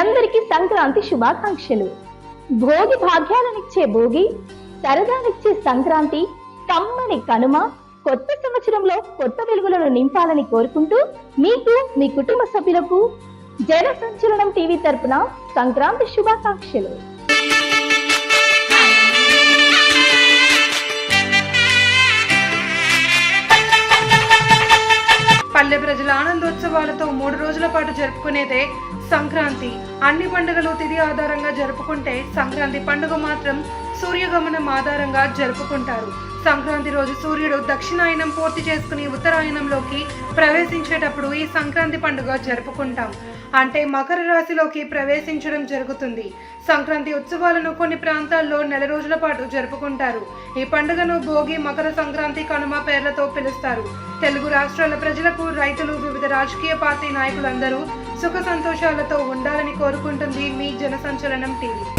అందరికీ సంక్రాంతి శుభాకాంక్షలు. భోగి భాగ్యాలనిచ్చే భోగి, సరదానిచ్చే సంక్రాంతి, కమ్మని కనుమ, కొత్త సంవత్సరంలో కొత్త వెలుగులను నింపాలని కోరుకుంటూ మీకు, మీ కుటుంబ సభ్యులకు జన సంచలనం టీవీ తరపున సంక్రాంతి శుభాకాంక్షలు. పల్లె ప్రజల ఆనందోత్సవాలతో 3 రోజుల పాటు జరుపుకునేదే సంక్రాంతి. అన్ని పండుగలు తిథి ఆధారంగా జరుపుకుంటే సంక్రాంతి పండుగ మాత్రం సూర్యగమనం ఆధారంగా జరుపుకుంటారు. సంక్రాంతి రోజు సూర్యుడు దక్షిణాయనం పూర్తి చేసుకుని ఉత్తరాయణంలోకి ప్రవేశించేటప్పుడు ఈ సంక్రాంతి పండుగ జరుపుకుంటాం. అంటే మకర రాశిలోకి ప్రవేశించడం జరుగుతుంది. సంక్రాంతి ఉత్సవాలను కొన్ని ప్రాంతాల్లో 4 రోజుల పాటు జరుపుకుంటారు. ఈ పండుగను భోగి, మకర సంక్రాంతి, కనుమ పేర్లతో పిలుస్తారు. తెలుగు రాష్ట్రాల ప్రజలకు, రైతులు, వివిధ రాజకీయ పార్టీ నాయకులందరూ సుఖ సంతోషాలతో ఉండాలని కోరుకుంటుంది మీ జన సంచలనం టీవీ.